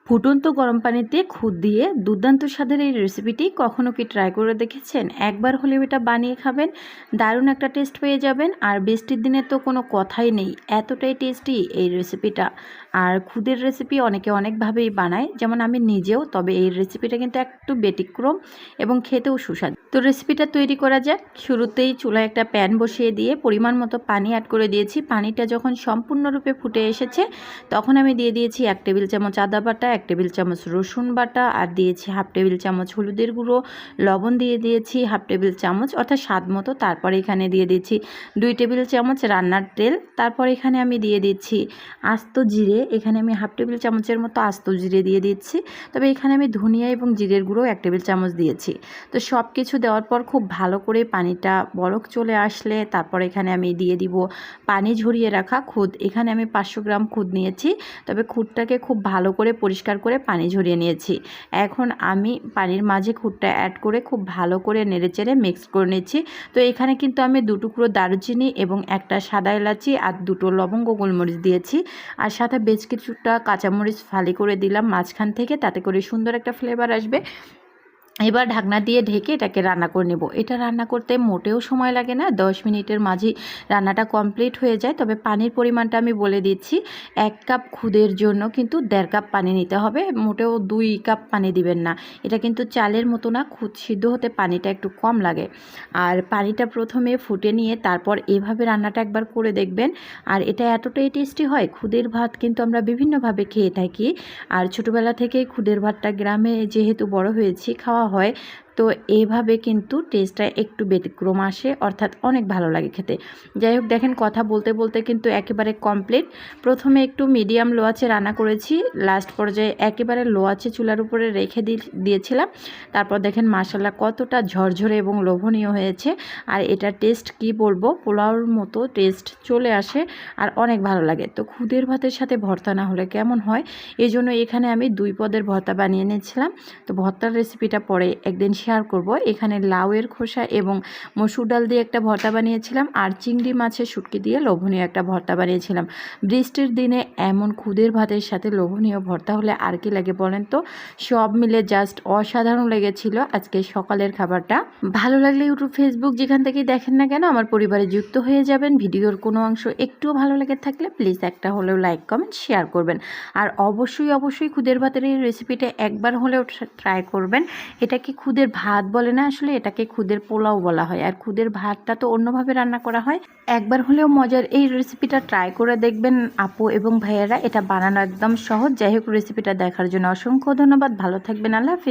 ফুটন্ত গরম পানিতে খুদ দিয়ে দুর্দান্ত স্বাদের এই রেসিপিটি কখনো কি ট্রাই করে দেখেছেন? একবার হলেও এটা বানিয়ে খাবেন, দারুণ একটা টেস্ট পেয়ে যাবেন। আর বৃষ্টির দিনে তো কোনো কথাই নেই, এতটাই টেস্টি এই রেসিপিটা। আর খুদের রেসিপি অনেকে অনেকভাবেই বানায়, যেমন আমি নিজেও, তবে এই রেসিপিটা কিন্তু একটু ব্যতিক্রম এবং খেতেও সুস্বাদু। তো রেসিপিটা তৈরি করা যাক। শুরুতেই চুলায় একটা প্যান বসিয়ে দিয়ে পরিমাণ মতো পানি অ্যাড করে দিয়েছি। পানিটা যখন সম্পূর্ণরূপে ফুটে এসেছে তখন আমি দিয়ে দিয়েছি 1 টেবিল চামচ আদা বাটা, 1 টেবিল চামচ রসুন বাটা, আর দিয়েছি 1/2 টেবিল চামচ হলুদের গুঁড়ো, লবণ দিয়ে দিয়েছি 1/2 টেবিল চামচ অর্থাৎ স্বাদ মতো। তারপরে এখানে দিয়ে দিচ্ছি 2 টেবিল চামচ রান্নার তেল। তারপর এখানে আমি দিয়ে দিচ্ছি আস্ত জিরে, এখানে আমি 1/2 টেবিল চামচের মতো আস্ত জিরে দিয়ে দিচ্ছি। তবে এখানে আমি ধনিয়া এবং জিরের গুঁড়ো 1 টেবিল চামচ দিয়েছি। তো সব কিছু দেওয়ার পর খুব ভালো করে পানিটা বলক চলে আসলে তারপর এখানে আমি দিয়ে দিব পানি ঝরিয়ে রাখা খুদ। এখানে আমি 500 গ্রাম খুদ নিয়েছি, তবে খুদটাকে খুব ভালো করে পরিষ্কার করে পানি ঝরিয়ে নিয়েছি। এখন আমি পানির মাঝে খুদটা অ্যাড করে খুব ভালো করে নেড়েচেড়ে মিক্স করে নিচ্ছি। তো এখানে কিন্তু আমি 2 টুকরো দারুচিনি এবং একটা সাদা এলাচি আর 2টো লবঙ্গ গোলমরিচ দিয়েছি, আর সাথে বেশ কিছুটা কাঁচামরিচ ফালি করে দিলাম মাঝখান থেকে, তাতে করে সুন্দর একটা ফ্লেভার আসবে। এবার ঢাকনা দিয়ে ঢেকে এটাকে রান্না করে নেব। এটা রান্না করতে মোটেও সময় লাগে না, 10 মিনিটের মাঝেই রান্নাটা কমপ্লিট হয়ে যায়। তবে পানির পরিমাণটা আমি বলে দিচ্ছি, 1 কাপ খুদের জন্য কিন্তু 1.5 কাপ পানি নিতে হবে, মোটেও 2 কাপ পানি দিবেন না। এটা কিন্তু চালের মতো না, খুদ সিদ্ধ হতে পানিটা একটু কম লাগে। আর পানিটা প্রথমে ফুটে নিয়ে তারপর এভাবে রান্নাটা একবার করে দেখবেন। আর এটা এতটাই টেস্টি হয়। খুদের ভাত কিন্তু আমরা বিভিন্নভাবে খেয়ে থাকি, আর ছোটোবেলা থেকেই খুদের ভাতটা গ্রামে যেহেতু বড় হয়েছি খাওয়া হয়, তো এইভাবে কিন্তু টেস্টটা একটু ব্যতিক্রম আসে, অর্থাৎ অনেক ভালো লাগে খেতে। যাই হোক, দেখেন কথা বলতে বলতে কিন্তু একেবারে কমপ্লিট। প্রথমে একটু মিডিয়াম লো আঁচে রান্না করেছি, লাস্ট পর্যায়ে একেবারে লো আঁচে চুলার উপরে রেখে দিয়েছিলাম। তারপর দেখেন মাশাআল্লাহ কতটা ঝরঝরে এবং লোভনীয় হয়েছে। আর এটা টেস্ট কি বলবো, পোলাওর মতো টেস্ট চলে আসে আর অনেক ভালো লাগে। তো খুদের ভাতের সাথে ভর্তা না হলে কেমন হয়, এই জন্য এখানে আমি 2 পদের ভর্তা বানিয়ে নিয়েছিলাম। তো ভর্তার রেসিপিটা পরে একদিন শেয়ার করব। এখানে লাউয়ের খোসা এবং মসুর ডাল দিয়ে একটা ভর্তা বানিয়েছিলাম, আর চিংড়ি মাছের শুটকি দিয়ে লোভনীয় একটা ভর্তা বানিয়েছিলাম। বৃষ্টির দিনে এমন খুদের ভাতের সাথে লোভনীয় ভর্তা হলে আর কি লাগে বলেন তো। সব মিলে জাস্ট অসাধারণ লেগেছিল আজকে সকালের খাবারটা। ভালো লাগলে ইউটিউব, ফেসবুক যেখান থেকেই দেখেন না কেন আমার পরিবারে যুক্ত হয়ে যাবেন। ভিডিওর কোনো অংশ একটুও ভালো লেগে থাকলে প্লিজ একটা হলেও লাইক, কমেন্ট, শেয়ার করবেন। আর অবশ্যই খুদের ভাতের এই রেসিপিটা একবার হলেও ট্রাই করবেন। এটাকে খুদের ভাত বলে না, আসলে এটাকে খুদের পোলাও বলা হয়। আর খুদের ভাতটা তো অন্যভাবে রান্না করা হয়। একবার হলেও মজার এই রেসিপিটা ট্রাই করে দেখবেন আপু এবং ভাইয়েরা। এটা বানানো একদম সহজ। যাই হোক, রেসিপিটা দেখার জন্য অসংখ্য ধন্যবাদ। ভালো থাকবেন, আল্লাহ হাফেজ।